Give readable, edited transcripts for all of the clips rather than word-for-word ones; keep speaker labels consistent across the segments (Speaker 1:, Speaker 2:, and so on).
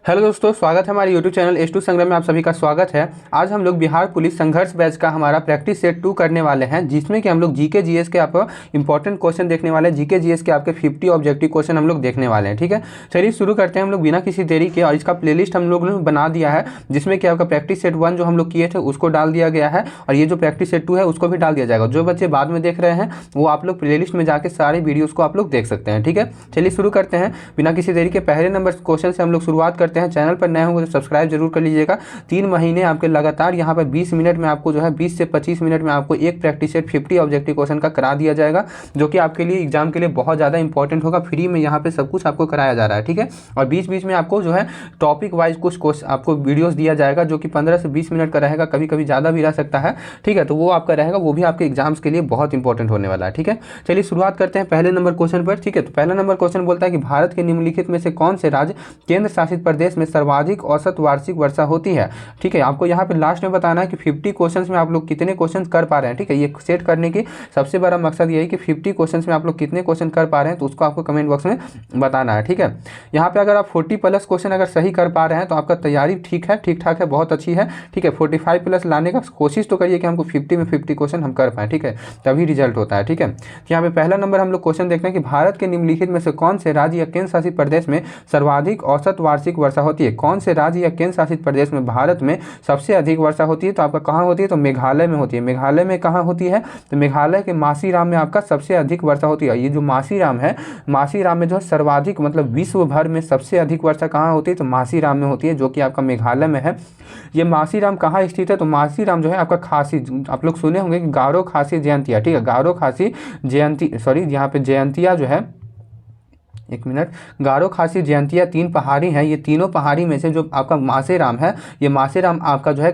Speaker 1: Hello दोस्तों, स्वागत है हमारे यूट्यूब चैनल एस टू संग्राम में। आप सभी का स्वागत है। आज हम लोग बिहार पुलिस संघर्ष बैच का हमारा प्रैक्टिस सेट 2 करने वाले हैं, जिसमें कि हम लोग जीके जीएस के आपको इंपॉर्टेंट क्वेश्चन देखने वाले हैं। जीके जीएस के आपके 50 ऑब्जेक्टिव क्वेश्चन हम लोग देखने वाले हैं। ठीक है, चलिए शुरू करते हैं हम लोग बिना किसी देरी के। और इसका प्लेलिस्ट हम लोग ने बना दिया है, जिसमें कि आपका प्रैक्टिस सेट 1 जो हम लोग किए थे उसको डाल दिया गया है, और ये जो प्रैक्टिस सेट 2 है उसको भी डाल दिया जाएगा। जो बच्चे बाद में देख रहे हैं वो आप लोग प्लेलिस्ट में जाकर सारे वीडियोज़ को आप लोग देख सकते हैं। ठीक है, चलिए शुरू करते हैं बिना किसी देरी के। पहले नंबर क्वेश्चन से हम लोग शुरुआत करते हैं। चैनल पर नए तो सब्सक्राइब जरूर कर लीजिएगा। 3 महीने आपके लगातार यहाँ पर 20 मिनट में आपको जो है 20 से 25 मिनट में आपको एक प्रैक्टिस सेट 50 ऑब्जेक्टिव क्वेश्चन का करा दिया जाएगा, जो कि आपके लिए एग्जाम के लिए बहुत ज़्यादा इंपॉर्टेंट होगा। फ्री में यहाँ पे सब कुछ आपको कराया जा रहा है। ठीक है, और बीच बीच में आपको जो है टॉपिक वाइज कुछ आपको वीडियोज़ दिया जाएगा, जो कि 15 से 20 मिनट का रहेगा, कभी कभी ज़्यादा भी रह सकता है। ठीक है, तो वो आपका रहेगा, वो भी आपके एग्जाम्स के लिए बहुत इंपॉर्टेंट होने वाला है। ठीक है, चलिए शुरुआत करते हैं पहले नंबर क्वेश्चन पर। ठीक है, तो पहला नंबर क्वेश्चन बोलता है कि भारत के निम्नलिखित में से कौन से राज्य केंद्र शासित प्रदेश में सर्वाधिक औसत वार्षिक वर्षा होती है। ठीक है, आपको यहाँ पे लास्ट में बताना है कि 50 क्वेश्चंस में आप लोग कितने क्वेश्चंस कर पा रहे हैं। ठीक है, ये सेट करने की सबसे बड़ा मकसद ये है कि 50 क्वेश्चंस में आप लोग कितने क्वेश्चन कर पा रहे हैं, तो उसको आपको कमेंट बॉक्स में बताना है। ठीक है, यहाँ पे अगर आप 40 प्लस क्वेश्चन अगर सही कर पा रहे हैं तो आपका तैयारी ठीक है, ठीक ठाक है, बहुत अच्छी है। ठीक है, 45 प्लस लाने का कोशिश तो करिए कि हमको 50 में 50 क्वेश्चन हम कर पाएँ। ठीक है, तभी रिजल्ट होता है। ठीक है, यहाँ पे पहला नंबर हम लोग क्वेश्चन देखते हैं कि भारत के निम्नलिखित में से कौन से राज्य या केंद्र शासित प्रदेश में सर्वाधिक औसत वार्षिक वर्षा होती है। कौन से राज्य या केंद्र शासित प्रदेश में भारत में सबसे अधिक वर्षा होती है, तो आपका कहाँ होती है, तो मेघालय में होती है। मेघालय में कहाँ होती है, तो मेघालय के मासीराम में आपका सबसे अधिक वर्षा होती है। ये जो मासीराम है, मासीराम में जो है सर्वाधिक मतलब विश्व भर में सबसे अधिक वर्षा कहाँ होती है, तो मासीराम में होती है, जो कि आपका मेघालय में है। ये मासीराम कहाँ स्थित है, तो मासीराम जो है आपका खासी, आप लोग सुने होंगे कि गारो खासी जयंतिया। ठीक है, गारो खासी जयंती, सॉरी यहाँ पे जयंतिया जो है, एक मिनट, गारो खासी जयंतिया 3 पहाड़ी हैं। ये तीनों पहाड़ी में से जो आपका मासेराम है, ये मासेराम आपका जो है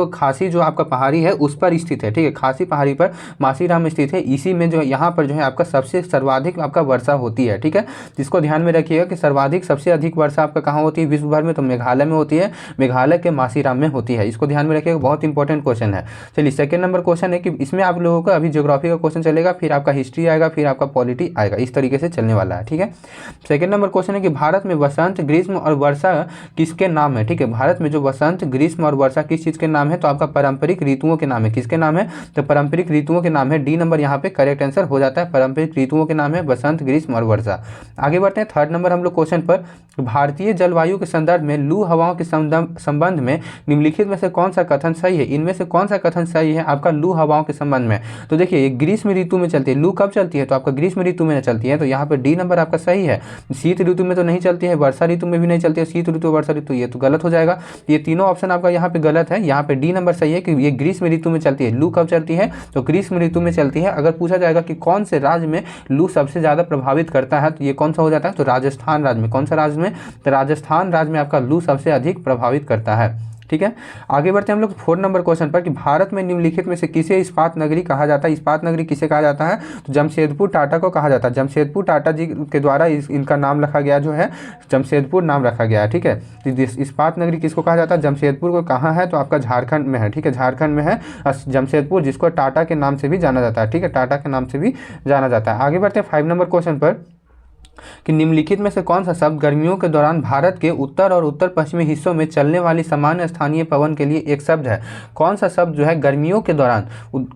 Speaker 1: खासी जो आपका पहाड़ी है उस पर स्थित है। ठीक है, खासी पहाड़ी पर मासीराम स्थित है। इसी में जो है यहाँ पर जो है आपका सबसे सर्वाधिक आपका वर्षा होती है। ठीक है, जिसको ध्यान में रखिएगा कि सर्वाधिक सबसे अधिक वर्षा आपका कहाँ होती है विश्व भर में, तो मेघालय में होती है, मेघालय के मासीराम में होती है। इसको ध्यान में रखिएगा, बहुत इंपॉर्टेंट क्वेश्चन है। चलिए सेकेंड नंबर क्वेश्चन है कि इसमें आप लोगों का अभी ज्योग्राफी का क्वेश्चन चलेगा, फिर आपका हिस्ट्री आएगा, फिर आपका पॉलिटी आएगा, इस तरीके से चलने वाला है। ठीक है, सेकंड नंबर क्वेश्चन है कि भारत में वसंत, ग्रीष्म और वर्षा किसके नाम है। ठीक है, भारत में जो वसंत, ग्रीष्म और वर्षा किस चीज के नाम है, तो आपका पारंपरिक ऋतुओं के नाम है। किसके नाम है, तो पारंपरिक ऋतुओं के नाम है। डी नंबर यहाँ पे करेक्ट आंसर हो जाता है। पारंपरिक ऋतुओं के नाम है वसंत, ग्रीष्म और वर्षा। आगे बढ़ते हैं थर्ड नंबर हम लोग क्वेश्चन पर। भारतीय जलवायु के संदर्भ में लू हवाओं के संबंध में निम्नलिखित में से कौन सा कथन सही है। इनमें से कौन सा कथन सही है आपका लू हवाओं के संबंध में, तो देखिए ये ग्रीष्म ऋतु में चलती है। लू कब चलती है, तो आपका ग्रीष्म ऋतु में चलती है, तो यहाँ पर डी नंबर आपका सही है। शीत ऋतु में तो नहीं चलती है, वर्षा ऋतु में भी नहीं चलती है, शीत ऋतु वर्षा ऋतु, ये तो गलत हो जाएगा। ये तीनों ऑप्शन आपका यहाँ पे गलत है। यहाँ पे डी नंबर सही है कि ये ग्रीष्म ऋतु में चलती है। लू कब चलती है, तो ग्रीष्म ऋतु में चलती है। अगर पूछा जाएगा कि कौन से राज्य में लू सबसे ज्यादा प्रभावित करता है, तो ये कौन सा हो जाता है, तो राजस्थान राज्य में। कौन सा राज्य में, तो राजस्थान राज्य में आपका लू सबसे अधिक प्रभावित करता है। ठीक है, आगे बढ़ते हैं हम लोग 4 नंबर क्वेश्चन पर कि भारत में निम्नलिखित में से किसे इस्पात नगरी कहा जाता है। इस्पात नगरी किसे कहा जाता है, तो जमशेदपुर टाटा को कहा जाता है। जमशेदपुर टाटा जी के द्वारा इनका नाम रखा गया, जो है जमशेदपुर नाम रखा गया है। ठीक है, तो इस्पात नगरी किसको कहा जाता है, जमशेदपुर को। कहाँ है, तो आपका झारखंड में है। ठीक है, झारखंड में है जमशेदपुर, जिसको टाटा के नाम से भी जाना जाता है। ठीक है, टाटा के नाम से भी जाना जाता है। आगे बढ़ते हैं 5 नंबर क्वेश्चन पर कि निम्नलिखित में से कौन सा शब्द गर्मियों के दौरान भारत के उत्तर और उत्तर पश्चिमी हिस्सों में चलने वाली सामान्य स्थानीय पवन के लिए एक शब्द है। कौन सा शब्द जो है गर्मियों के दौरान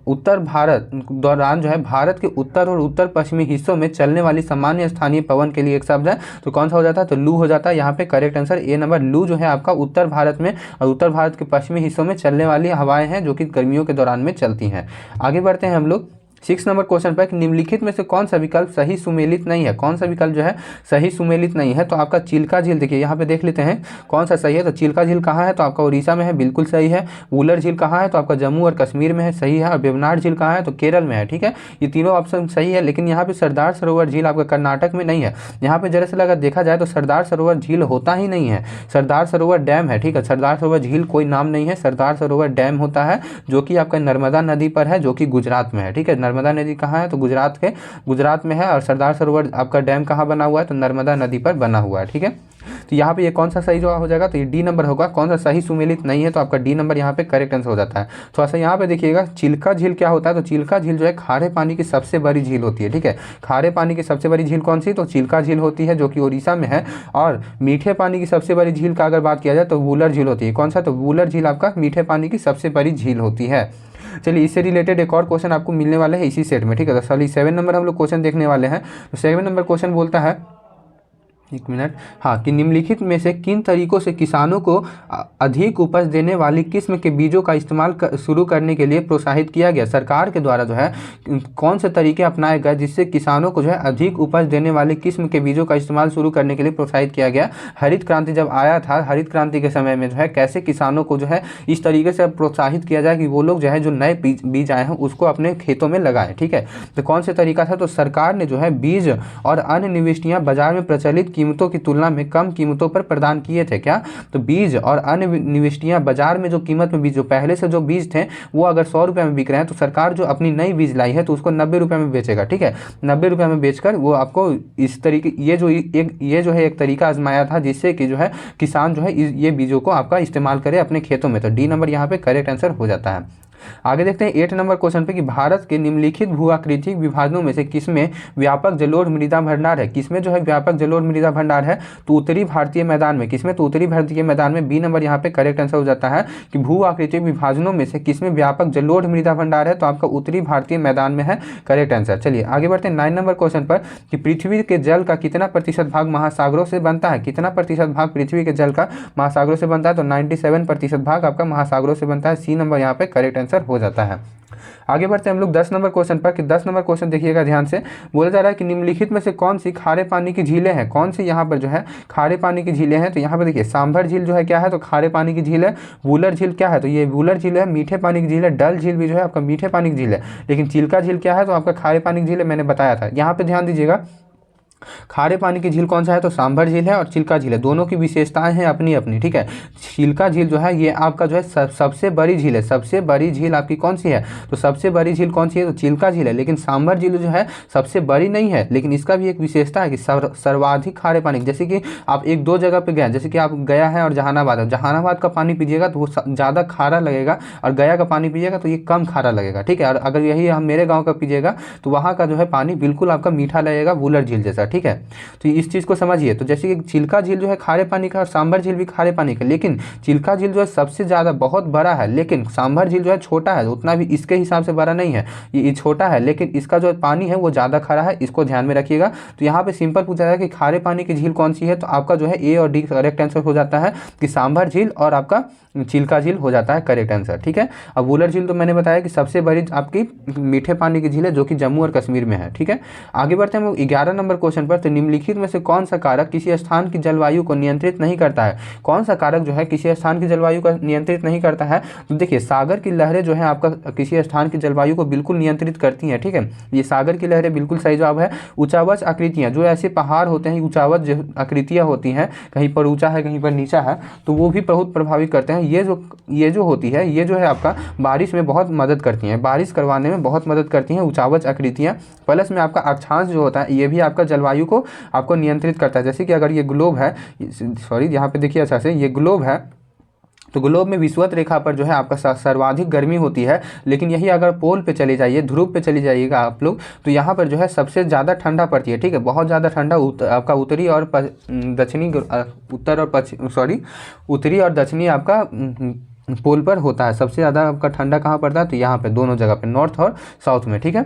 Speaker 1: उत्तर भारत दौरान जो है भारत के उत्तर और उत्तर पश्चिमी हिस्सों में चलने वाली सामान्य स्थानीय पवन के लिए एक शब्द है, तो कौन सा हो जाता है, तो लू हो जाता है। यहाँ पे करेक्ट आंसर ए नंबर लू जो है आपका उत्तर भारत में और उत्तर भारत के पश्चिमी हिस्सों में चलने वाली हवाएं हैं, जो कि गर्मियों के दौरान में चलती हैं। आगे बढ़ते हैं हम लोग 6 नंबर क्वेश्चन पर, निम्नलिखित में से कौन सा विकल्प सही सुमेलित नहीं है। कौन सा विकल्प जो है सही सुमेलित नहीं है, तो आपका चिल्का झील, देखिए यहाँ पे देख लेते हैं कौन सा सही है। तो चिल्का झील कहाँ है, तो आपका उड़ीसा में है, बिल्कुल सही है। वुलर झील कहाँ है, तो आपका जम्मू और कश्मीर में है, सही है। और वेवनाड झील कहाँ है, तो केरल में है। ठीक है, ये तीनों ऑप्शन सही है। लेकिन यहाँ पे सरदार सरोवर झील आपका कर्नाटक में नहीं है। यहाँ पे दरअसल अगर देखा जाए तो सरदार सरोवर झील होता ही नहीं है, सरदार सरोवर डैम है। ठीक है, सरदार सरोवर झील कोई नाम नहीं है, सरदार सरोवर डैम होता है, जो कि आपका नर्मदा नदी पर है, जो कि गुजरात में है। ठीक है, नर्मदा नदी कहाँ है, तो गुजरात में है। और सरदार सरोवर आपका डैम कहाँ बना हुआ है, तो नर्मदा नदी पर बना हुआ है। ठीक है, तो यहाँ पे ये कौन सा सही जवाब हो जाएगा, तो ये डी नंबर होगा। कौन सा सही सुमेलित नहीं है, तो आपका डी नंबर यहाँ पे करेक्ट आंसर हो जाता है। थोड़ा सा यहाँ पे देखिएगा, चिल्का झील क्या होता है, तो चिल्का झील जो है खारे पानी की सबसे बड़ी झील होती है। ठीक है, खारे पानी की सबसे बड़ी झील कौन सी, तो चिल्का झील होती है जो कि उड़ीसा में है। और मीठे पानी की सबसे बड़ी झील का अगर बात किया जाए तो वूलर झील होती है। कौन सा, तो वूलर झील आपका मीठे पानी की सबसे बड़ी झील होती है। चलिए, इससे रिलेटेड एक और क्वेश्चन आपको मिलने वाले हैं इसी सेट में। ठीक है, तो चलिए 7 नंबर हम लोग क्वेश्चन देखने वाले हैं। तो 7 नंबर क्वेश्चन बोलता है, एक मिनट, हाँ, कि निम्नलिखित में से किन तरीकों से किसानों को अधिक उपज देने वाली किस्म के बीजों का इस्तेमाल शुरू करने के लिए प्रोत्साहित किया गया। सरकार के द्वारा जो है कौन से तरीके अपनाए गए जिससे किसानों को जो है अधिक उपज देने वाली किस्म के बीजों का इस्तेमाल शुरू करने के लिए प्रोत्साहित किया गया। हरित क्रांति जब आया था, हरित क्रांति के समय में जो है कैसे किसानों को जो है इस तरीके से प्रोत्साहित किया जाए कि वो लोग जो है जो नए बीज आए हैं उसको अपने खेतों में लगाएं। ठीक है, तो कौन से तरीका था, तो सरकार ने जो है बीज और अन्य निविष्टियाँ बाजार में प्रचलित कीमतों की तुलना में कम कीमतों पर प्रदान किए थे। क्या, तो बीज और अन्य निविष्टियां बाजार में जो कीमत में बीज, जो पहले से जो बीज थे वो अगर 100 रुपये में बिक रहे हैं, तो सरकार जो अपनी नई बीज लाई है तो उसको 90 रुपये में बेचेगा। ठीक है, 90 रुपये में बेचकर वो आपको इस तरीके, ये जो है एक तरीका आजमाया था जिससे कि जो है किसान जो है ये बीजों को आपका इस्तेमाल करे अपने खेतों में। तो डी नंबर यहाँ पे करेक्ट आंसर हो जाता है। आगे देखते हैं 8 नंबर क्वेश्चन पे कि भारत के निम्नलिखित भूआकृतिक विभाजनों में से किसमें व्यापक जलोढ़ मृदा भंडार है। किसमें जो है व्यापक जलोढ़ मृदा भंडार है, तो उत्तरी भारतीय मैदान में। किसमें, तो उत्तरी भारतीय मैदान में। बी नंबर यहाँ पे करेक्ट आंसर हो जाता है कि भूआकृतिक विभाजनों में से किसमें व्यापक जलोढ़ मृदा भंडार है, तो आपका उत्तरी भारतीय मैदान में है करेक्ट आंसर। चलिए आगे बढ़ते हैं 9 नंबर क्वेश्चन पर कि पृथ्वी के जल का कितना प्रतिशत भाग महासागरों से बनता है। कितना प्रतिशत भाग पृथ्वी के जल का महासागरों से बनता है, तो 97% भाग आपका महासागरों से बनता है। सी नंबर यहाँ पे करेक्ट आंसर हो जाता है। आगे बढ़ते हैं हम लोग 10 नंबर क्वेश्चन पर कि 10 नंबर क्वेश्चन देखिएगा ध्यान से। बोला जा रहा है कि निम्नलिखित में से कौन सी खारे पानी की झीलें हैं। कौन सी यहाँ पर जो है खारे पानी की झीलें हैं, तो यहाँ पर देखिए सांभर झील जो है क्या है, तो खारे पानी की झील है। वूलर झील क्या है, तो ये वूलर झील है, मीठे पानी की झील है। डल झील भी जो है आपका मीठे पानी की झील है। लेकिन चिल्का झील क्या है, तो आपका खारे पानी की झील है, मैंने बताया था। यहाँ पे ध्यान दीजिएगा, खारे पानी की झील कौन सा है, तो सांभर झील है और चिल्का झील है। दोनों की विशेषताएं हैं अपनी अपनी। ठीक है, चिल्का झील जो है ये आपका जो है सबसे बड़ी झील है। सबसे बड़ी झील आपकी कौन सी है, तो सबसे बड़ी झील कौन सी है, तो चिल्का झील है। लेकिन सांभर झील जो है सबसे बड़ी नहीं है, लेकिन इसका भी एक विशेषता है कि सर्वाधिक खारे पानी। जैसे कि आप 1-2 जगह पे गए, जैसे कि आप गया है और जहानाबाद का पानी पीजिएगा तो वो ज़्यादा खारा लगेगा, और गया का पानी पीजिएगा तो ये कम खारा लगेगा। ठीक है, और अगर यही हम मेरे गाँव का पीजिएगा तो वहाँ का जो है पानी बिल्कुल आपका मीठा लगेगा, वूलर झील जैसा। ठीक है, तो इस चीज़ को समझिए। तो जैसे कि चिल्का झील जो है खारे पानी का और सांभर झील भी खारे पानी का, लेकिन चिल्का झील जो है सबसे ज़्यादा बहुत बड़ा है, लेकिन सांभर झील जो है छोटा है, उतना भी इसके हिसाब से बड़ा नहीं है, ये छोटा है, लेकिन इसका जो पानी है वो ज़्यादा खारा है। इसको ध्यान में रखिएगा। तो यहाँ पे सिंपल पूछा जाए कि खारे पानी की झील कौन सी है, तो आपका जो है ए और डी करेक्ट आंसर हो जाता है कि सांभर झील और आपका चिल्का झील हो जाता है करेक्ट आंसर। ठीक है, अब वूलर झील तो मैंने बताया कि सबसे बड़ी आपकी मीठे पानी की झील है जो कि जम्मू और कश्मीर में है। ठीक है, आगे बढ़ते हैं हम 11 नंबर क्वेश्चन पर। तो निम्नलिखित में से कौन सा कारक किसी स्थान की जलवायु को नियंत्रित नहीं करता है। कौन सा कारक जो है किसी स्थान की जलवायु को नियंत्रित नहीं करता है, तो देखिए सागर की लहरें जो है आपका किसी स्थान की जलवायु को बिल्कुल नियंत्रित करती हैं। ठीक है, ये सागर की लहरें बिल्कुल सही जवाब है। ऊंचावच आकृतियाँ, जो ऐसे पहाड़ होते हैं ऊंचावच आकृतियाँ होती हैं, कहीं पर ऊंचा है कहीं पर नीचा है, तो वो भी बहुत प्रभावित करते हैं। ये जो होती है ये जो है आपका बारिश में बहुत मदद करती हैं, बारिश करवाने में बहुत मदद करती हैं ऊंचावच आकृतियाँ। प्लस में आपका अक्षांश जो होता है ये भी आपका जलवायु को आपको नियंत्रित करता है। जैसे कि अगर ये ग्लोब है, सॉरी यहाँ पे देखिए अच्छा से, ये ग्लोब है, तो ग्लोब में विषुवत रेखा पर जो है आपका सर्वाधिक गर्मी होती है, लेकिन यही अगर पोल पे चले जाइए, ध्रुव पे चले जाइएगा आप लोग, तो यहाँ पर जो है सबसे ज़्यादा ठंडा पड़ती है। ठीक है, बहुत ज़्यादा ठंडा आपका उत्तरी और दक्षिणी, उत्तरी और दक्षिणी आपका पोल पर होता है। सबसे ज़्यादा आपका ठंडा कहाँ पड़ता है, तो यहाँ पे दोनों जगह पे, नॉर्थ और साउथ में। ठीक है,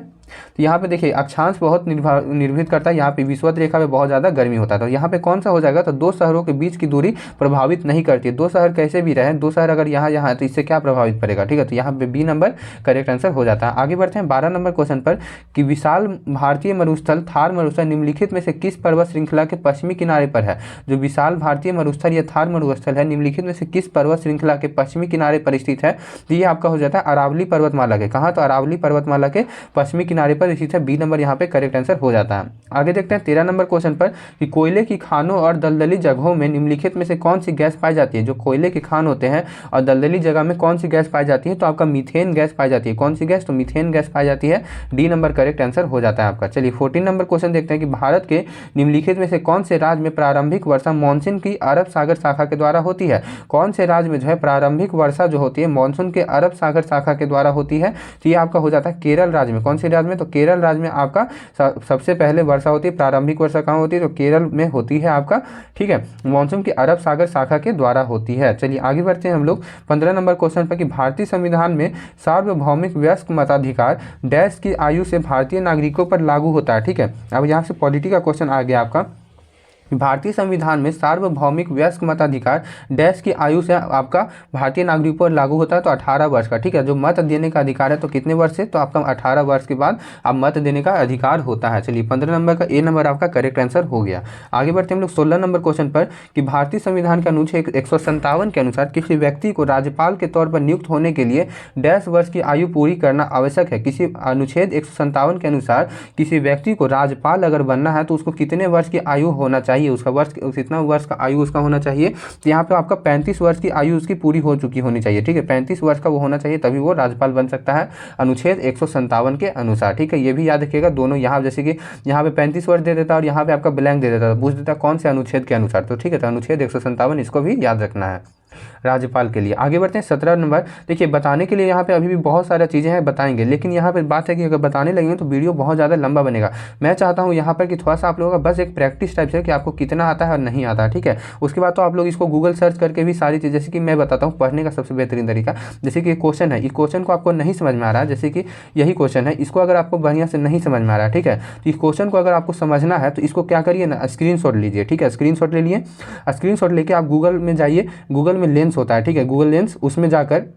Speaker 1: तो यहाँ पे देखिए अक्षांश बहुत निर्भर करता है। यहाँ पे विषुवत रेखा पे बहुत ज़्यादा गर्मी होता है। तो यहाँ पे कौन सा हो जाएगा, तो 2 शहरों के बीच की दूरी प्रभावित नहीं करती है। 2 शहर कैसे भी रहें, 2 शहर अगर यहाँ है तो इससे क्या प्रभावित पड़ेगा। ठीक है, तो यहाँ पे बी नंबर करेक्ट आंसर हो जाता है। आगे बढ़ते हैं 12 नंबर क्वेश्चन पर कि विशाल भारतीय मरुस्थल थार मरुस्थल निम्नलिखित में से किस पर्वत श्रृंखला के पश्चिमी किनारे पर है। जो विशाल भारतीय मरुस्थल या थार मरुस्थल है निम्नलिखित में से किस पर्वत श्रृंखला के पश्चिमी किनारे पर स्थित है, तो ये आपका हो जाता है अरावली पर्वतमाला के। कहाँ, तो अरावली पर्वतमाला के पश्चिमी किनारे किनारे पर स्थित है। बी नंबर यहाँ पे करेक्ट आंसर हो जाता है। आगे देखते हैं 13 नंबर क्वेश्चन पर कि कोयले की खानों और दलदली जगहों में निम्नलिखित में से कौन सी गैस पाई जाती है। जो कोयले के खान होते हैं और दलदली जगह में कौन सी गैस पाई जाती है, तो आपका मीथेन गैस पाई जाती है। कौन सी गैस, तो मीथेन गैस पाई जाती है। डी नंबर करेक्ट आंसर हो जाता है आपका। चलिए 14 नंबर क्वेश्चन देखते हैं कि भारत के निम्नलिखित में से कौन से राज्य में प्रारंभिक वर्षा मानसून की अरब सागर शाखा के द्वारा होती है। कौन से राज्य में जो है प्रारंभिक वर्षा जो होती है मानसून के अरब सागर शाखा के द्वारा होती है, तो ये आपका हो जाता है केरल राज्य में। कौन से राज्य में, तो केरल राज्य में आपका सबसे पहले वर्षा होती है। प्रारंभिक वर्षा कहाँ होती है, तो केरल में होती है आपका, ठीक है, मानसून की अरब सागर शाखा के द्वारा होती है। चलिए आगे बढ़ते हैं हम लोग 15 नंबर क्वेश्चन पर कि भारतीय संविधान में सार्वभौमिक वयस्क मताधिकार डैश की आयु से भारतीय नागरिकों पर लागू होता है। ठीक है, अब यहाँ से पॉलिटी का क्वेश्चन आ गया आपका। भारतीय संविधान में सार्वभौमिक वयस्क मताधिकार डैश की आयु से आपका भारतीय नागरिकों पर लागू होता है, तो 18 वर्ष का। ठीक है, जो मत देने का अधिकार है तो कितने वर्ष से, तो आपका 18 वर्ष के बाद आप मत देने का अधिकार होता है। चलिए 15 नंबर का ए नंबर आपका करेक्ट आंसर हो गया। आगे बढ़ते हैं हम लोग 16 नंबर क्वेश्चन पर कि भारतीय संविधान के अनुच्छेद 157 के अनुसार किसी व्यक्ति को राज्यपाल के तौर पर नियुक्त होने के लिए डैश वर्ष की आयु पूरी करना आवश्यक है। किसी अनुच्छेद 157 के अनुसार किसी व्यक्ति को राज्यपाल अगर बनना है तो उसको कितने वर्ष की आयु होना चाहिए, उसका वर्ष कितना वर्ष का आयु उसका होना चाहिए। तो यहाँ पे आपका 35 वर्ष की आयु उसकी पूरी हो चुकी होनी चाहिए। ठीक है, 35 वर्ष का वो होना चाहिए, तभी वो राज्यपाल बन सकता है अनुच्छेद 157 के अनुसार। ठीक है, ये भी याद रखिएगा दोनों, यहाँ जैसे कि यहाँ पे 35 वर्ष दे देता और यहाँ पे आपका ब्लैंक दे देता, पूछ देता कौन से अनुच्छेद के अनुसार। तो ठीक है, तो अनुच्छेद 157 इसको भी याद रखना है राज्यपाल के लिए। आगे बढ़ते हैं 17 नंबर। देखिए बताने के लिए यहाँ पे अभी भी बहुत सारी चीज़ें हैं, बताएंगे, लेकिन यहाँ पे बात है कि अगर बताने लगेंगे तो वीडियो बहुत ज़्यादा लंबा बनेगा। मैं चाहता हूँ यहाँ पर कि थोड़ा सा आप लोगों का बस एक प्रैक्टिस टाइप से कि आपको कितना आता है और नहीं आता है। ठीक है, उसके बाद तो आप लोग इसको गूगल सर्च करके भी सारी चीज़, जैसे कि मैं बताता हूँ पढ़ने का सबसे बेहतरीन तरीका। जैसे कि क्वेश्चन है, इस क्वेश्चन को आपको नहीं समझ में आ रहा है, जैसे कि यही क्वेश्चन है, इसको अगर आपको बढ़िया से नहीं समझ में आ रहा है, ठीक है, तो इस क्वेश्चन को अगर आपको समझना है तो इसको क्या करिए ना, स्क्रीनशॉट लीजिए। ठीक है, स्क्रीनशॉट ले लिए, स्क्रीनशॉट लेके आप गूगल में जाइए, गूगल में लेंस होता है, ठीक है, गूगल लेंस, उसमें जाकर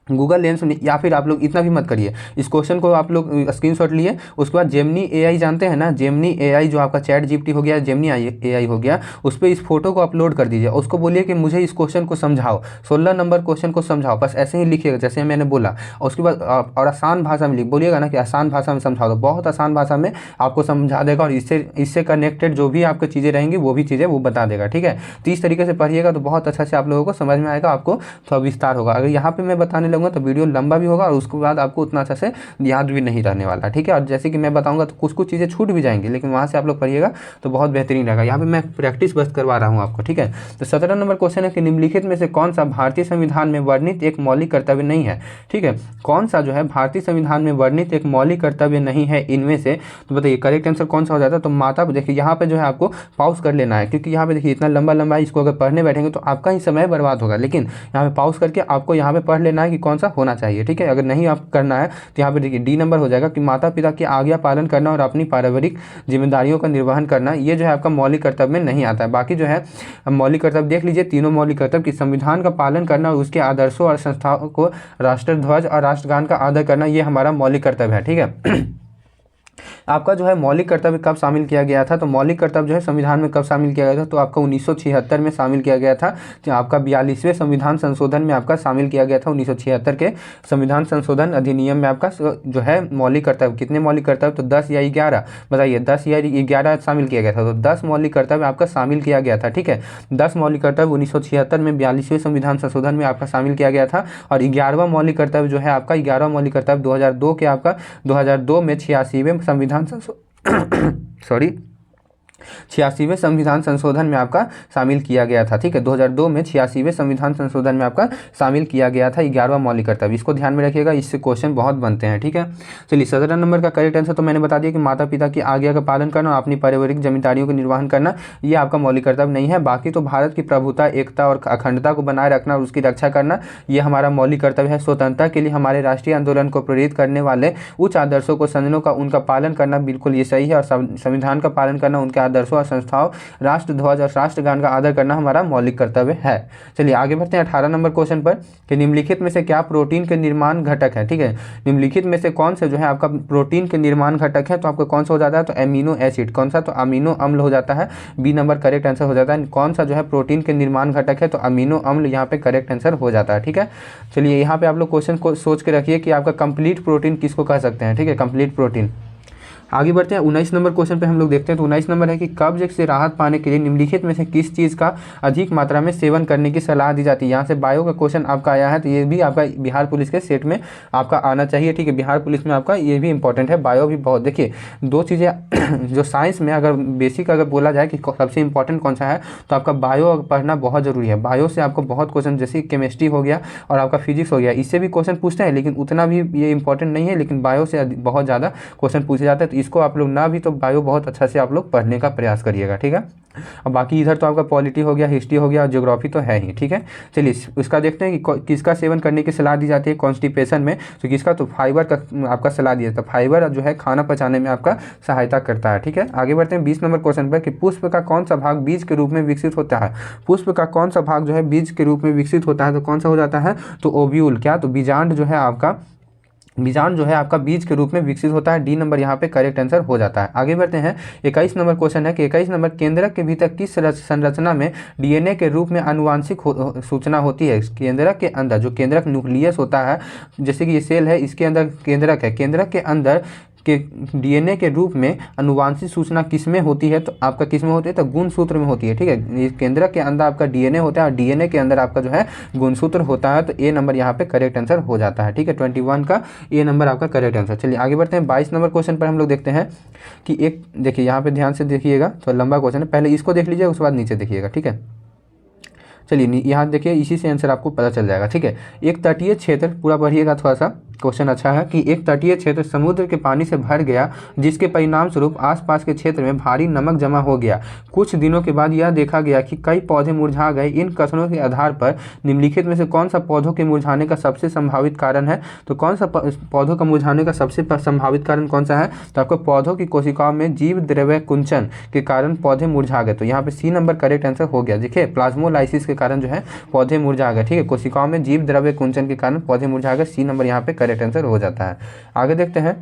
Speaker 1: गूगल लेंस में, या फिर आप लोग इतना भी मत करिए, इस क्वेश्चन को आप लोग स्क्रीनशॉट लिए, उसके बाद जेमिनी एआई जानते हैं ना, जेमिनी एआई जो आपका चैट जीपीटी हो गया, जेमिनी एआई हो गया, उस पर इस फोटो को अपलोड कर दीजिए। उसको बोलिए कि मुझे इस क्वेश्चन को समझाओ, 16 नंबर क्वेश्चन को समझाओ, बस ऐसे ही लिखिएगा जैसे मैंने बोला। और उसके बाद और आसान भाषा में लिख, बोलिएगा ना कि आसान भाषा में समझाओ, तो बहुत आसान भाषा में आपको समझा देगा और इससे कनेक्टेड जो भी आपकी चीज़ें रहेंगी वो भी चीज़ें वो बता देगा। ठीक है, तो इस तरीके से पढ़िएगा तो बहुत अच्छा से आप लोगों को समझ में आएगा, आपको थोड़ा विस्तार होगा। अगर यहाँ पर मैं बताने लगूँगा तो वीडियो लंबा भी होगा और उसके बाद आपको उतना अच्छा से याद भी नहीं रहने वाला। ठीक है, और जैसे कि मैं बताऊंगा तो कुछ चीज़ें छूट भी जाएंगी, लेकिन वहाँ से आप लोग पढ़िएगा तो बहुत बेहतरीन रहेगा। यहाँ पे मैं प्रैक्टिस बस करवा रहा हूँ आपको। ठीक है, तो 17 नंबर क्वेश्चन है कि निम्नलिखित में से कौन सा भारतीय संविधान में वर्णित एक मौलिक कर्तव्य नहीं है। ठीक है, कौन सा जो है भारतीय संविधान में वर्णित एक मौलिक कर्तव्य नहीं है इनमें से, तो बताइए करेक्ट आंसर कौन सा हो जाता है। तो माता, देखिए यहाँ पे जो है आपको पॉज कर लेना है, क्योंकि यहाँ पे देखिए इतना लंबा लंबा है, इसको अगर पढ़ने बैठेंगे तो आपका ही समय बर्बाद होगा, लेकिन यहाँ पे पॉज करके आपको यहाँ पे पढ़ लेना है कि कौन सा होना चाहिए। ठीक है, अगर नहीं आप करना है तो यहाँ पे देखिए डी नंबर हो जाएगा कि माता पिता की आज्ञा पालन करना और अपनी पारिवारिक जिम्मेदारियों का निर्वहन करना, ये जो है आपका मौलिक कर्तव्य में नहीं आता है। बाकी जो है मौलिक कर्तव्य देख लीजिए, तीनों मौलिक कर्तव्य कि संविधान का पालन करना और उसके आदर्शों और संस्थाओं को राष्ट्रध्वज और राष्ट्रगान का आदर करना, ये हमारा मौलिक कर्तव्य है। ठीक है, आपका जो है मौलिक कर्तव्य कब शामिल किया गया था, तो मौलिक कर्तव्य जो है संविधान में कब शामिल किया गया था, तो आपका 1976 में शामिल किया गया था। जो आपका 42वें संविधान संशोधन में आपका शामिल किया गया था। 1976 के संविधान संशोधन अधिनियम में आपका जो है मौलिक कर्तव्य, कितने मौलिक कर्तव्य, तो 10 या 11, बताइए 10 या 11 शामिल किया गया था। तो 10 मौलिक कर्तव्य आपका शामिल किया गया था। ठीक है, 10 मौलिक कर्तव्य 1976 में 42वें संविधान संशोधन में आपका शामिल किया गया था। और 11वां मौलिक कर्तव्य जो है आपका 11वां मौलिक कर्तव्य 2002 के आपका 2002 में 86वें संविधान 86वें संविधान संशोधन में आपका शामिल किया गया था। ठीक है, 2002 में 86वें संविधान संशोधन में आपका शामिल किया गया था 11वां मौलिक कर्तव्य। इसको ध्यान में रखिएगा, इससे क्वेश्चन बहुत बनते हैं। ठीक है, चलिए 17 नंबर का करेक्ट आंसर तो मैंने बता दिया कि माता पिता की आज्ञा का पालन करना और अपनी पारिवारिक जिम्मेदारियों का निर्वहन करना, ये आपका मौलिक कर्तव्य नहीं है। बाकी तो भारत की प्रभुता, एकता और अखंडता को बनाए रखना और उसकी रक्षा करना, ये हमारा मौलिक कर्तव्य है। स्वतंत्रता के लिए हमारे राष्ट्रीय आंदोलन को प्रेरित करने वाले उच्च आदर्शों को, संविधानों का उनका पालन करना बिल्कुल ये सही है। और संविधान का पालन करना, उनके आदर्शों और संस्थाओं, राष्ट्र ध्वज और राष्ट्रगान का आदर करना हमारा मौलिक कर्तव्य है। चलिए आगे बढ़ते हैं 18 नंबर क्वेश्चन पर कि निम्नलिखित में से क्या प्रोटीन के निर्माण घटक है। ठीक है, निम्नलिखित में से कौन सा जो है आपका प्रोटीन के निर्माण घटक है, तो आपका कौन सा हो जाता है, तो एमिनो एसिड। कौन सा, तो अमीनो अम्ल हो जाता है। बी नंबर करेक्ट आंसर हो जाता है। कौन सा जो है प्रोटीन के निर्माण घटक है, तो अमीनो अम्ल यहाँ पे करेक्ट आंसर हो जाता है। ठीक है, चलिए यहाँ पे आप लोग क्वेश्चन को सोच के रखिए कि आपका कंप्लीट प्रोटीन किसको कह सकते हैं। ठीक है, कंप्लीट प्रोटीन। आगे बढ़ते हैं 19 नंबर क्वेश्चन पे हम लोग देखते हैं। तो 19 नंबर है कि कब्ज से राहत पाने के लिए निम्नलिखित में से किस चीज़ का अधिक मात्रा में सेवन करने की सलाह दी जाती है। यहाँ से बायो का क्वेश्चन आपका आया है, तो ये भी आपका बिहार पुलिस के सेट में आपका आना चाहिए। ठीक है, बिहार पुलिस में आपका ये भी इंपॉर्टेंट है, बायो भी बहुत। देखिए दो चीज़ें जो साइंस में अगर बेसिक अगर बोला जाए कि सबसे इंपॉर्टेंट कौन सा है, तो आपका बायो पढ़ना बहुत ज़रूरी है। बायो से आपको बहुत क्वेश्चन, जैसे केमिस्ट्री हो गया और आपका फिजिक्स हो गया, इससे भी क्वेश्चन पूछते हैं, लेकिन उतना भी ये इंपॉर्टेंट नहीं है, लेकिन बायो से बहुत ज़्यादा क्वेश्चन पूछे जाते हैं। तो इसको आप लोग ना भी तो बायो बहुत अच्छा से आप लोग पढ़ने का प्रयास करिएगा। ठीक है, और बाकी इधर तो आपका पॉलिटी हो गया, हिस्ट्री हो गया और ज्योग्राफी तो है ही। ठीक है, चलिए उसका देखते हैं कि किसका सेवन करने की सलाह दी जाती है कॉन्स्टिपेशन में। तो किसका, तो फाइबर का आपका सलाह दिया जाता है। फाइबर जो है खाना पचाने में आपका सहायता करता है। ठीक है, आगे बढ़ते हैं 20 नंबर क्वेश्चन पर कि पुष्प का कौन सा भाग बीज के रूप में विकसित होता है। पुष्प का कौन सा भाग जो है बीज के रूप में विकसित होता है, तो कौन सा हो जाता है, तो ओव्यूल। क्या, तो बीजांड जो है आपका, बीजांड जो है आपका बीज के रूप में विकसित होता है। डी नंबर यहाँ पे करेक्ट आंसर हो जाता है। आगे बढ़ते हैं 21 नंबर क्वेश्चन है कि 21 नंबर केंद्रक के भीतर किस संरचना में डीएनए के रूप में आनुवांशिक सूचना होती है। केंद्रक के अंदर जो केंद्रक न्यूक्लियस होता है, जैसे कि ये सेल है, इसके अंदर केंद्रक है, केंद्रक के अंदर के डीएनए के रूप में अनुवांशिक सूचना किसमें होती है, तो आपका किसमें होती है, तो गुणसूत्र में होती है। ठीक है, केंद्रक के अंदर आपका डीएनए होता है और डीएनए के अंदर आपका जो है गुणसूत्र होता है। तो ए नंबर यहाँ पे करेक्ट आंसर हो जाता है। ठीक है, 21 का ए नंबर आपका करेक्ट आंसर। चलिए आगे बढ़ते हैं 22 नंबर क्वेश्चन पर हम लोग देखते हैं कि एक, देखिए यहाँ पे ध्यान से देखिएगा, तो लंबा क्वेश्चन है, पहले इसको देख लीजिए उसके बाद नीचे देखिएगा। ठीक है, चलिए यहाँ देखिए, इसी से आंसर आपको पता चल जाएगा। ठीक है, एक तटीय क्षेत्र, पूरा पढ़िएगा थोड़ा सा, क्वेश्चन अच्छा है कि एक तटीय क्षेत्र समुद्र के पानी से भर गया, जिसके परिणाम स्वरूप आसपास के क्षेत्र में भारी नमक जमा हो गया। कुछ दिनों के बाद यह देखा गया कि कई पौधे मुरझा गए। इन कथनों के आधार पर निम्नलिखित में से कौन सा पौधों के मुरझाने का सबसे संभावित कारण है। तो कौन सा पौधों का मुरझाने का सबसे संभावित कारण कौन सा है, तो आपको पौधों की कोशिकाओं में जीव द्रव्य कुंचन के कारण पौधे मुरझा गए। तो यहाँ पे सी नंबर करेक्ट आंसर हो गया। देखिए प्लाज्मोलाइसिस के कारण जो है पौधे मुरझा गए। ठीक है, कोशिकाओं में जीव द्रव्य कुंचन के कारण पौधे मुरझा गए। सी नंबर यहाँ पे करेक्ट आंसर हो जाता है। आगे देखते हैं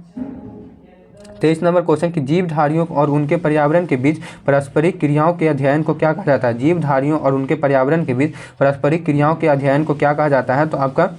Speaker 1: 23 नंबर क्वेश्चन कि जीवधारियों और उनके पर्यावरण के बीच पारस्परिक क्रियाओं के अध्ययन को क्या कहा जाता है। जीवधारियों और उनके पर्यावरण के बीच पारस्परिक क्रियाओं के अध्ययन को क्या कहा जाता है, तो आपका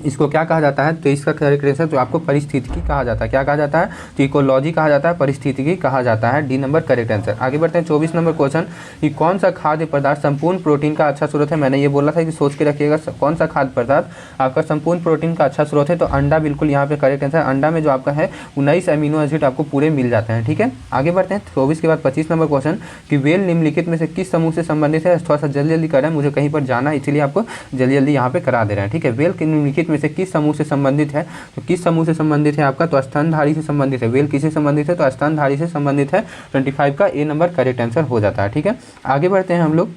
Speaker 1: इसको क्या कहा जाता है, तो इसका करेक्ट आंसर तो आपको परिस्थितिकी कहा जाता है। क्या कहा जाता है, तो इकोलॉजी कहा जाता है, परिस्थितिकी कहा जाता है। D number correct answer. आगे बढ़ते हैं 24 नंबर क्वेश्चन कि कौन सा खाद्य पदार्थ संपूर्ण प्रोटीन का अच्छा स्रोत है। मैंने ये बोला था कि सोच के रखिएगा कौन सा खाद्य पदार्थ आपका संपूर्ण प्रोटीन का अच्छा स्रोत है, तो अंडा बिल्कुल यहाँ पे करेक्ट आंसर। अंडा में जो आपका है 19 अमीनो एसिड आपको पूरे मिल जाते हैं। ठीक है, आगे बढ़ते हैं 24 के बाद 25 नंबर क्वेश्चन कि वेल निम्नलिखित में से किस समूह से संबंधित है। थोड़ा सा जल्दी जल्दी कर रहे हैं, मुझे कहीं पर जाना है, इसलिए आपको जल्दी जल्दी यहाँ पे करा दे रहे हैं। ठीक है, वेल के निम्नलिखित में से किस समूह से संबंधित है, तो किस समूह से संबंधित है आपका, तो स्तनधारी से संबंधित है। वेल किससे संबंधित है, तो स्तनधारी से संबंधित है। 25 का ए नंबर करेक्ट आंसर हो जाता है। ठीक है, आगे बढ़ते हैं हम लोग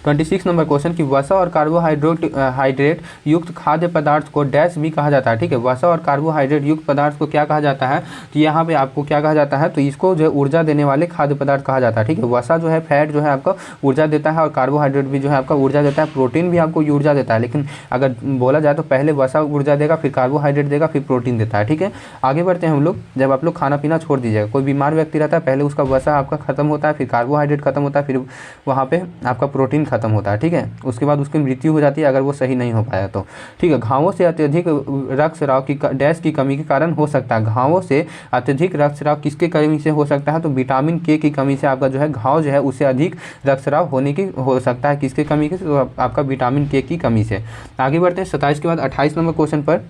Speaker 1: 26 नंबर क्वेश्चन कि वसा और कार्बोहाइड्रेट युक्त खाद्य पदार्थ को डैश भी कहा जाता है। ठीक है, वसा और कार्बोहाइड्रेट युक्त पदार्थ को क्या कहा जाता है, तो यहाँ पे आपको क्या कहा जाता है, तो इसको जो है ऊर्जा देने वाले खाद्य पदार्थ कहा जाता है। ठीक है, वसा जो है फैट जो है आपका ऊर्जा देता है और कार्बोहाइड्रेट भी जो है आपका ऊर्जा देता है, प्रोटीन भी आपको ऊर्जा देता है। लेकिन अगर बोला जाए तो पहले वसा ऊर्जा देगा, फिर कार्बोहाइड्रेट देगा, फिर प्रोटीन देता है। ठीक है, आगे बढ़ते हैं हम लोग। जब आप लोग खाना पीना छोड़ दीजिएगा, कोई बीमार व्यक्ति रहता है, पहले उसका वसा आपका खत्म होता है, फिर कार्बोहाइड्रेट खत्म होता है, फिर वहाँ पे आपका प्रोटीन खत्म होता है। ठीक है, उसके बाद उसकी मृत्यु हो जाती है अगर वो सही नहीं हो पाया तो। ठीक है, घावों से अत्यधिक रक्तस्राव की डैश की कमी के कारण हो सकता है। घावों से अत्यधिक रक्तस्राव किसके कमी से हो सकता है, तो विटामिन के की कमी से आपका जो है घाव जो है उससे अधिक रक्तस्राव होने की हो सकता है। किसके कमी के, तो आपका विटामिन के की कमी से। आगे बढ़ते हैं 27 के बाद 28 नंबर क्वेश्चन पर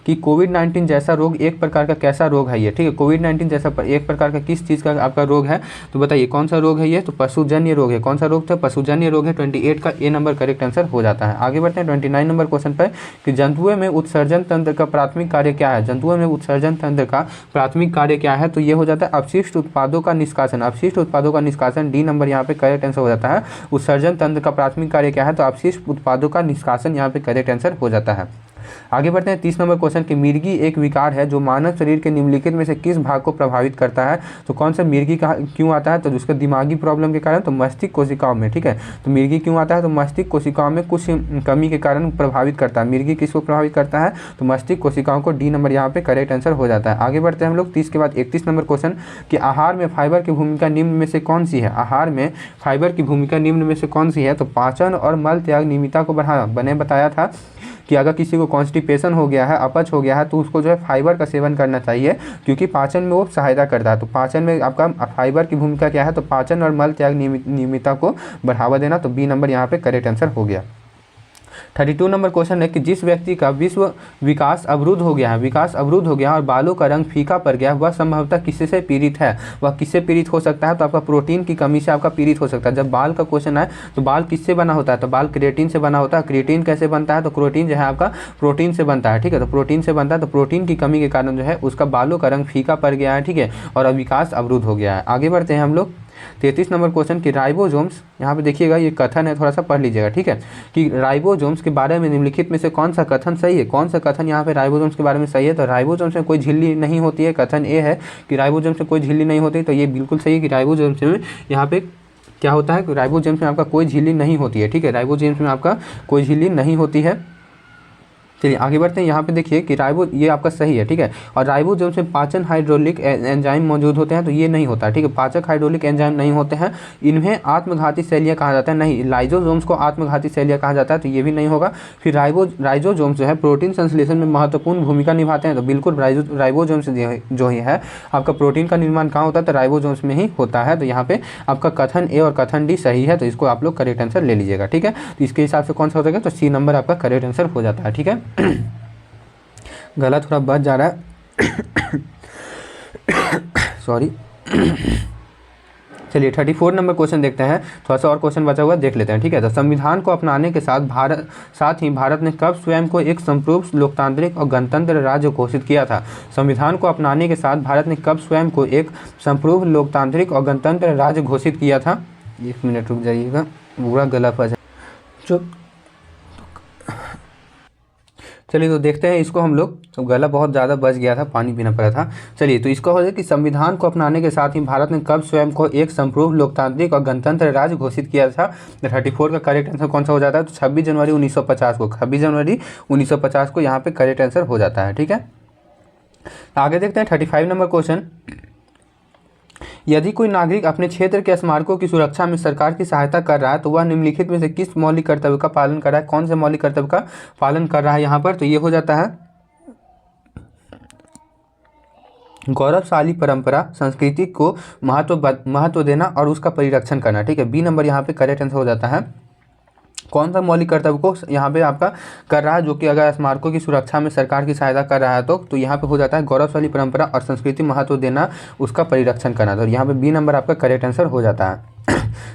Speaker 1: कि कोविड-19 जैसा रोग एक प्रकार का कैसा रोग है ये। ठीक है, कोविड-19 जैसा एक प्रकार का किस चीज़ का आपका रोग है, तो बताइए कौन सा रोग है ये, तो पशुजन्य रोग है। कौन सा रोग था, पशुजन्य रोग है। 28 का ए नंबर करेक्ट आंसर हो जाता है। आगे बढ़ते हैं 29 नंबर क्वेश्चन पर कि जंतुओं में उत्सर्जन तंत्र का प्राथमिक कार्य क्या है। जंतुओं में उत्सर्जन तंत्र का प्राथमिक कार्य क्या है, तो ये हो जाता है अपशिष्ट उत्पादों का निष्कासन। अपशिष्ट उत्पादों का निष्कासन, डी नंबर यहाँ पे करेक्ट आंसर हो जाता है। उत्सर्जन तंत्र का प्राथमिक कार्य क्या है, तो अपशिष्ट उत्पादों का निष्कासन यहाँ पे करेक्ट आंसर हो जाता है। आगे बढ़ते हैं 30 नंबर क्वेश्चन कि मिर्गी एक विकार है जो मानव शरीर के निम्नलिखित में से किस भाग को प्रभावित करता है। तो कौन सा मिर्गी का क्यों आता है, तो उसका दिमागी प्रॉब्लम के कारण, तो मस्तिष्क कोशिकाओं में, ठीक है। तो मिर्गी क्यों आता है, तो मस्तिष्क कोशिकाओं में कुछ कमी के कारण प्रभावित करता है। मिर्गी किसको प्रभावित करता है, तो मस्तिष्क कोशिकाओं को। डी नंबर यहाँ पे करेक्ट आंसर हो जाता है। आगे बढ़ते हैं हम लोग 30 के बाद 31 नंबर क्वेश्चन कि आहार में फाइबर की भूमिका निम्न में से कौन सी है। आहार में फाइबर की भूमिका निम्न में से कौन सी है, तो पाचन और मल त्याग नियमितता को बढ़ाना। मैंने बताया था कि अगर किसी को कॉन्स्टिपेशन हो गया है, अपच हो गया है, तो उसको जो है फाइबर का सेवन करना चाहिए क्योंकि पाचन में वो सहायता करता है। तो पाचन में आपका फाइबर की भूमिका क्या है, तो पाचन और मल त्याग नियमितता को बढ़ावा देना। तो बी नंबर यहाँ पे करेक्ट आंसर हो गया। 32 नंबर क्वेश्चन है कि जिस व्यक्ति का विकास अवरुद्ध हो गया है, विकास अवरुद्ध हो गया और बालों का रंग फीका पड़ गया, वह संभवतः किससे पीड़ित है। वह किससे पीड़ित हो सकता है, तो आपका प्रोटीन की कमी से आपका पीड़ित हो सकता है। जब बाल का क्वेश्चन आए तो बाल किससे बना होता है, तो बाल क्रिएटिन से बना होता है। क्रिएटिन कैसे बनता है, तो क्रोटीन जो है आपका प्रोटीन से बनता है, ठीक है। तो प्रोटीन से बनता है, तो प्रोटीन की कमी के कारण जो है उसका बालों का रंग फीका पड़ गया है, ठीक है, और विकास अवरुद्ध हो गया है। आगे बढ़ते हैं हम लोग 33 नंबर क्वेश्चन कि राइबोसोम्स, यहाँ पे देखिएगा ये कथन है, थोड़ा सा पढ़ लीजिएगा, ठीक है, कि राइबोसोम्स के बारे में निम्नलिखित में से कौन सा कथन सही है। कौन सा कथन यहाँ पे राइबोसोम्स के बारे में सही है, तो राइबोसोम्स में कोई झिल्ली नहीं होती है। कथन ए है कि राइबोसोम्स में कोई झिल्ली नहीं होती, तो ये बिल्कुल सही है कि राइबोसोम्स में यहाँ पे क्या होता है, राइबोसोम्स में आपका कोई झिल्ली नहीं होती है, ठीक है। राइबोसोम्स में आपका कोई झिल्ली नहीं होती है। चलिए आगे बढ़ते हैं। यहाँ पे देखिए कि ये आपका सही है, ठीक है। और राइबोसोम्स में पाचन हाइड्रोलिक एंजाइम मौजूद होते हैं, तो ये नहीं होता, ठीक है। पाचक हाइड्रोलिक एंजाइम नहीं होते हैं। इन्हें आत्मघाती शैलियाँ कहा जाता है, नहीं। लाइसोसोम्स को आत्मघाती शैलियाँ कहा जाता है, तो ये भी नहीं होगा। फिर राइबोसोम्स जो है प्रोटीन संश्लेषण में महत्वपूर्ण भूमिका निभाते हैं, तो बिल्कुल राइबोसोम्स जो है आपका प्रोटीन का निर्माण कहाँ होता है, तो राइबोसोम्स में ही होता है। तो यहाँ पे आपका कथन ए और कथन डी सही है, तो इसको आप लोग करेक्ट आंसर ले लीजिएगा, ठीक है। तो इसके हिसाब से कौन सा हो जाएगा, तो सी नंबर आपका करेक्ट आंसर हो जाता है, ठीक है। गला थोड़ा बच जा रहा है, सॉरी। चलिए 34 नंबर क्वेश्चन देखते हैं। थोड़ा सा और क्वेश्चन बचा हुआ देख लेते हैं, ठीक है। तो संविधान को अपनाने के साथ ही भारत ने कब स्वयं को एक संप्रभु लोकतांत्रिक और गणतंत्र राज्य घोषित किया था। संविधान को अपनाने के साथ भारत ने कब स्वयं को एक संप्रभु लोकतांत्रिक और गणतंत्र राज्य घोषित किया था। 1 मिनट रुक जाइएगा, पूरा गला फंसा। चुप। चलिए तो देखते हैं इसको हम लोग, तो गला बहुत ज़्यादा बच गया था, पानी पीना पड़ा था। चलिए तो इसको हो जाए कि संविधान को अपनाने के साथ ही भारत ने कब स्वयं को एक संप्रभु लोकतांत्रिक और गणतंत्र राज्य घोषित किया था। 34 का करेक्ट आंसर कौन सा हो जाता है, तो 26 जनवरी 1950 को। 26 जनवरी 1950 को यहाँ पे करेक्ट आंसर हो जाता है, ठीक है। आगे देखते हैं 35 नंबर क्वेश्चन। यदि कोई नागरिक अपने क्षेत्र के स्मारकों की सुरक्षा में सरकार की सहायता कर रहा है, तो वह निम्नलिखित में से किस मौलिक कर्तव्य का पालन कर रहा है। कौन से मौलिक कर्तव्य का पालन कर रहा है यहाँ पर, तो ये हो जाता है गौरवशाली परंपरा संस्कृति को महत्व देना और उसका परिरक्षण करना, ठीक है। बी नंबर यहाँ पे करेक्ट आंसर हो जाता है। कौन सा मौलिक कर्तव्य को यहाँ पे आपका कर रहा है, जो कि अगर स्मारकों की सुरक्षा में सरकार की सहायता कर रहा है तो यहाँ पे हो जाता है गौरवशाली परंपरा और संस्कृति महत्व देना, उसका परिरक्षण करना। तो यहाँ पे बी नंबर आपका करेक्ट आंसर हो जाता है।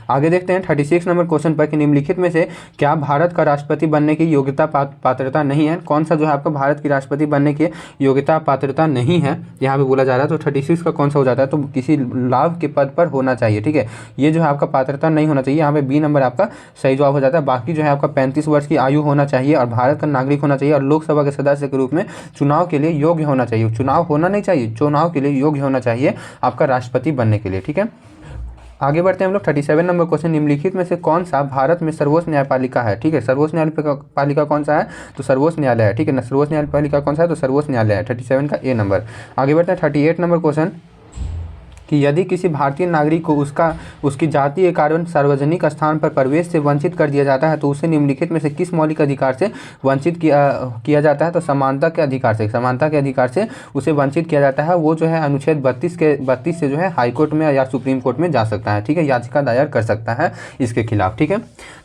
Speaker 1: आगे देखते हैं 36 नंबर क्वेश्चन पर कि निम्नलिखित में से क्या भारत का राष्ट्रपति बनने की योग्यता पात्रता नहीं है। कौन सा जो है आपका भारत की राष्ट्रपति बनने की योग्यता पात्रता नहीं है यहाँ पे बोला जा रहा है। तो 36 का कौन सा हो जाता है, तो किसी लाभ के पद पर होना चाहिए, ठीक है। ये जो है आपका पात्रता नहीं होना चाहिए, यहाँ पे बी नंबर आपका सही जवाब हो जाता है। बाकी जो है आपका 35 वर्ष की आयु होना चाहिए और भारत का नागरिक होना चाहिए और लोकसभा के सदस्य के रूप में चुनाव के लिए योग्य होना चाहिए। चुनाव होना नहीं चाहिए, चुनाव के लिए योग्य होना चाहिए आपका राष्ट्रपति बनने के लिए, ठीक है। आगे बढ़ते हैं हम लोग 37 नंबर क्वेश्चन। निम्नलिखित में से कौन सा भारत में सर्वोच्च न्यायपालिका है, ठीक है। सर्वोच्च न्यायपालिका कौन सा है, तो सर्वोच्च न्यायालय है, ठीक है ना। सर्वोच्च न्यायपालिका कौन सा है, तो सर्वोच्च न्यायालय है। 37 का ए नंबर। आगे बढ़ते हैं 38 नंबर क्वेश्चन कि यदि किसी भारतीय नागरिक को उसकी जाति के कारण सार्वजनिक स्थान पर प्रवेश से वंचित कर दिया जाता है, तो उसे निम्नलिखित में से किस मौलिक अधिकार से वंचित किया जाता है। तो समानता के अधिकार से उसे वंचित किया जाता है। वो जो है अनुच्छेद 32 से जो है हाईकोर्ट में या सुप्रीम कोर्ट में जा सकता है, ठीक है, याचिका दायर कर सकता है इसके खिलाफ, ठीक है।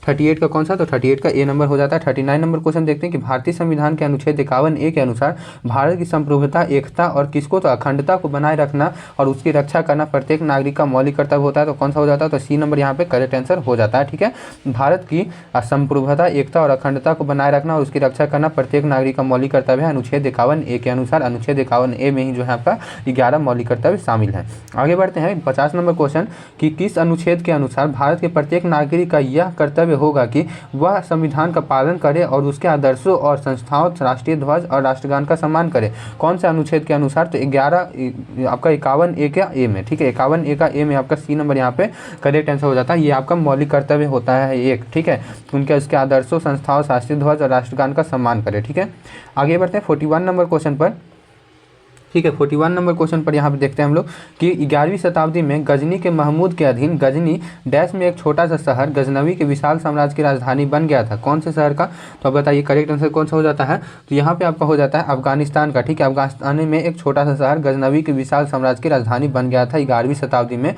Speaker 1: 38 का कौन सा, तो 38 का ए नंबर हो जाता है। 39 नंबर क्वेश्चन देखते हैं कि भारतीय संविधान के अनुच्छेद 51A के अनुसार भारत की संप्रभुता, एकता और किसको, तो अखंडता को बनाए रखना और उसकी रक्षा करना प्रत्येक नागरिक का मौलिक कर्तव्य होता है, तो कौन सा हो जाता है, तो सी नंबर यहाँ पे करेक्ट आंसर हो जाता है। ठीक है, भारत की संप्रभुता, एकता और अखंडता को बनाए रखना और उसकी रक्षा करना प्रत्येक नागरिक का मौलिक कर्तव्य है। अनुच्छेद 51A के अनुसार अनुच्छेद 51A में ही जो है आपका 11 मौलिक कर्तव्य शामिल है। आगे बढ़ते हैं 50 नंबर क्वेश्चन कि किस अनुच्छेद के अनुसार भारत के प्रत्येक नागरिक का यह कर्तव्य होगा कि वह संविधान का पालन करे और उसके आदर्शों और संस्थाओं, राष्ट्रीय ध्वज और राष्ट्रगान का सम्मान करे। कौन से अनुच्छेद के अनुसार, तो 11 आपका 51A का ए में। ठीक है, 51A का ए में आपका सी नंबर यहाँ पे करेक्ट आंसर हो जाता है। ये आपका मौलिक कर्तव्य होता है एक। ठीक है, उनके उसके आदर्शों, संस्थाओं, राष्ट्रीय ध्वज और राष्ट्रगान का सम्मान करे। ठीक है, आगे बढ़ते हैं 41 नंबर क्वेश्चन पर। ठीक है, 41 नंबर क्वेश्चन पर यहाँ पे देखते हैं हम लोग कि 11वीं शताब्दी में गजनी के महमूद के अधीन गजनी डैश में एक छोटा सा शहर गजनवी के विशाल साम्राज्य की राजधानी बन गया था। कौन से शहर का, तो अब बताइए करेक्ट आंसर कौन सा हो जाता है, तो यहाँ पे आपका हो जाता है अफगानिस्तान का। ठीक है, अफगानिस्तान में एक छोटा सा शहर गजनवी के विशाल साम्राज्य की राजधानी बन गया था 11वीं शताब्दी में।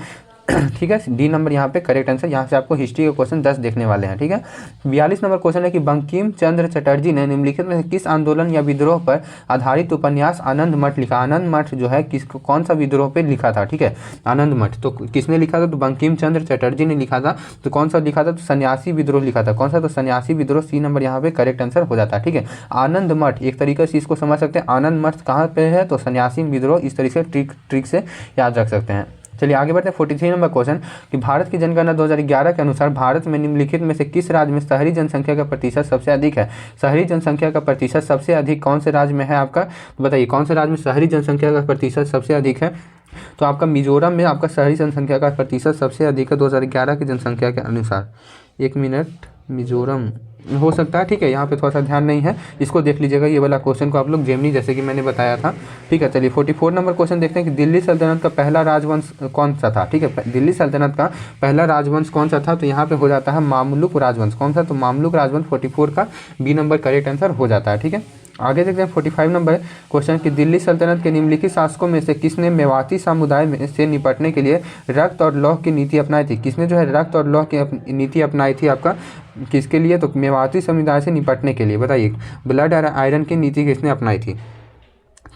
Speaker 1: ठीक है, डी नंबर यहाँ पे करेक्ट आंसर। यहाँ से आपको हिस्ट्री के क्वेश्चन 10 देखने वाले हैं। ठीक है, 42 नंबर क्वेश्चन है कि बंकिम चंद्र चटर्जी ने निम्नलिखित में से किस आंदोलन या विद्रोह पर आधारित उपन्यास आनंद मठ लिखा। आनंद मठ जो है किस कौन सा विद्रोह पे लिखा था। ठीक है, आनंद मठ तो किसने लिखा था, तो बंकिम चंद्र चटर्जी ने लिखा था। तो कौन सा लिखा था, तो सन्यासी विद्रोह लिखा था। कौन सा, तो सन्यासी विद्रोह, सी नंबर यहाँ पे करेक्ट आंसर हो जाता है। ठीक है, आनंद मठ एक तरीके से इसको समझ सकते हैं, आनंद मठ कहाँ पे है, तो सन्यासी विद्रोह, इस तरीके से ट्रिक से याद रख सकते हैं। चलिए आगे बढ़ते हैं 43 नंबर क्वेश्चन कि भारत की जनगणना 2011 के अनुसार भारत में निम्नलिखित में से किस राज्य में शहरी जनसंख्या का प्रतिशत सबसे अधिक है। शहरी जनसंख्या का प्रतिशत सबसे अधिक कौन से राज्य में है आपका, तो बताइए कौन से राज्य में शहरी जनसंख्या का प्रतिशत सबसे अधिक है। तो आपका मिजोरम में आपका शहरी जनसंख्या का प्रतिशत सबसे अधिक है 2011 की जनसंख्या के अनुसार। एक मिनट, मिजोरम हो सकता है। ठीक है, यहाँ पे थोड़ा सा ध्यान नहीं है, इसको देख लीजिएगा ये वाला क्वेश्चन को आप लोग जेमिनी, जैसे कि मैंने बताया था। ठीक है, चलिए 44 नंबर क्वेश्चन देखते हैं कि दिल्ली सल्तनत का पहला राजवंश कौन सा था। ठीक है, दिल्ली सल्तनत का पहला राजवंश कौन सा था, तो यहाँ पे हो जाता है मामलुक राजवंश। कौन सा, तो मामलुक राजवंश 44 का बी नंबर करेक्ट आंसर हो जाता है। ठीक है, आगे देखते हैं 45 नंबर क्वेश्चन कि दिल्ली सल्तनत के निम्नलिखित शासकों में से किसने मेवाती समुदाय में से निपटने के लिए रक्त और लौह की नीति अपनाई थी। किसने जो है रक्त और लौह की नीति अपनाई थी आपका, किसके लिए, तो मेवाती समुदाय से निपटने के लिए। बताइए ब्लड और आयरन की नीति किसने अपनाई थी,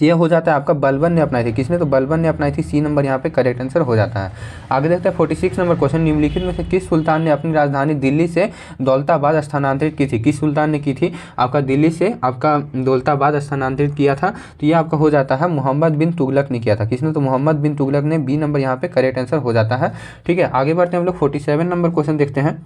Speaker 1: ये हो जाता है आपका बलबन ने अपनाई थी। किसने, तो बलबन ने अपनाई थी, सी नंबर यहाँ पे करेक्ट आंसर हो जाता है। आगे देखते हैं 46 नंबर क्वेश्चन निम्नलिखित में से किस सुल्तान ने अपनी राजधानी दिल्ली से दौलताबाद स्थानांतरित की थी। किस सुल्तान ने की थी, आपका दिल्ली से आपका दौलताबाद स्थानांतरित किया था, तो ये आपका हो जाता है मोहम्मद बिन तुगलक ने किया था। किसने, तो मोहम्मद बिन तुगलक ने, बी नंबर यहाँ पे करेक्ट आंसर हो जाता है। ठीक है, आगे बढ़ते हैं हम लोग 47 नंबर क्वेश्चन देखते हैं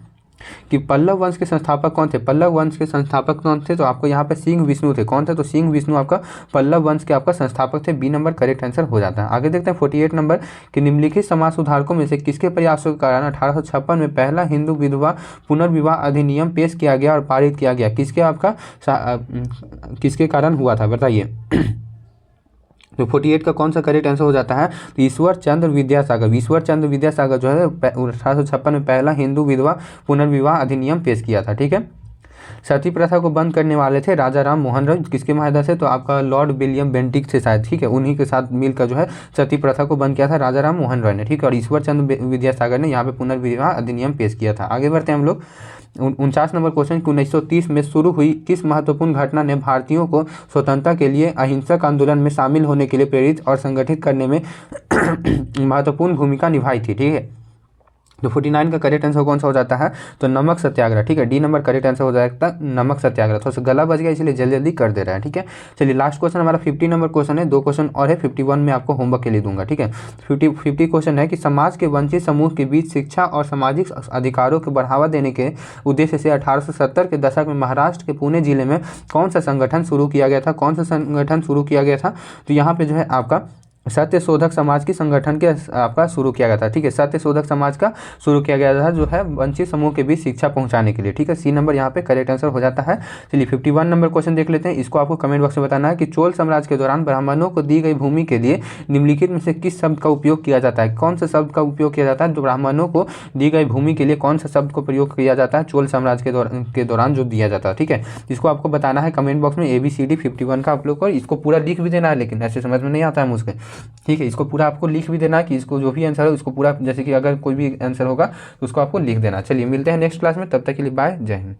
Speaker 1: कि पल्लव वंश के संस्थापक कौन थे। पल्लव वंश के संस्थापक कौन थे, तो आपको यहाँ पे सिंह विष्णु थे। कौन थे, तो सिंह विष्णु आपका पल्लव वंश के आपका संस्थापक थे, बी नंबर करेक्ट आंसर हो जाता है। आगे देखते हैं 48 नंबर कि निम्नलिखित समाज सुधारकों में से किसके प्रयासों के कारण 1856 में पहला हिंदू विधवा पुनर्विवाह अधिनियम पेश किया गया और पारित किया गया। किसके आपका किसके कारण हुआ था, बताइए। तो 48 का कौन सा करेक्ट आंसर हो जाता है, तो ईश्वर चंद्र विद्यासागर। ईश्वर चंद्र विद्यासागर जो है 1856 में पहला हिंदू विधवा पुनर्विवाह अधिनियम पेश किया था। ठीक है, सती प्रथा को बंद करने वाले थे राजा राम मोहन रॉय। किसके माध्यम से, तो आपका लॉर्ड विलियम बेंटिक से शायद। ठीक है, उन्हीं के साथ मिलकर जो है सती प्रथा को बंद किया था राजा राम मोहन रॉय ने। ठीक है, और ईश्वर चंद्र विद्यासागर ने यहाँ पे पुनर्विवाह अधिनियम पेश किया था। आगे बढ़ते हैं हम लोग 49 नंबर क्वेश्चन 1930 में शुरू हुई किस महत्वपूर्ण घटना ने भारतीयों को स्वतंत्रता के लिए अहिंसक आंदोलन में शामिल होने के लिए प्रेरित और संगठित करने में महत्वपूर्ण भूमिका निभाई थी। ठीक है, तो 49 का करेक्ट आंसर कौन सा हो जाता है, तो नमक सत्याग्रह। ठीक है, डी नंबर करेक्ट आंसर हो जाएगा नमक सत्याग्रह। थोड़ा सा गला बच गया इसलिए जल्दी जल्दी कर दे रहा है। ठीक है, चलिए लास्ट क्वेश्चन हमारा 50 नंबर क्वेश्चन है, 2 क्वेश्चन और है, 51 में आपको होमवर्क के लिए दूंगा। ठीक है, 50 क्वेश्चन है कि समाज के वंचित समूह के बीच शिक्षा और सामाजिक अधिकारों को बढ़ावा देने के उद्देश्य से 1870 के दशक में महाराष्ट्र के पुणे जिले में कौन सा संगठन शुरू किया गया था। कौन सा संगठन शुरू किया गया था, तो यहाँ पे जो है आपका सत्य शोधक समाज की संगठन के आपका शुरू किया गया था। ठीक है, सत्य शोधक समाज का शुरू किया गया था जो है वंचित समूह के बीच शिक्षा पहुंचाने के लिए। ठीक है, सी नंबर यहाँ पे करेक्ट आंसर हो जाता है। चलिए 51 नंबर क्वेश्चन देख लेते हैं, इसको आपको कमेंट बॉक्स में बताना है कि चोल साम्राज्य के दौरान ब्राह्मणों को दी गई भूमि के लिए निम्नलिखित में से किस शब्द का उपयोग किया जाता है। कौन सा शब्द का उपयोग किया जाता है, जो ब्राह्मणों को दी गई भूमि के लिए कौन सा शब्द को प्रयोग किया जाता है चोल साम्राज्य के दौरान जो दिया जाता है। ठीक है, इसको आपको बताना है कमेंट बॉक्स में ABCD 51 का आप लोग को, इसको पूरा लिख भी देना है, लेकिन ऐसे समझ में नहीं आता है मुझको। ठीक है, इसको पूरा आपको लिख भी देना कि इसको जो भी आंसर है उसको पूरा, जैसे कि अगर कोई भी आंसर होगा तो उसको आपको लिख देना। चलिए मिलते हैं नेक्स्ट क्लास में, तब तक के लिए बाय, जय हिंद।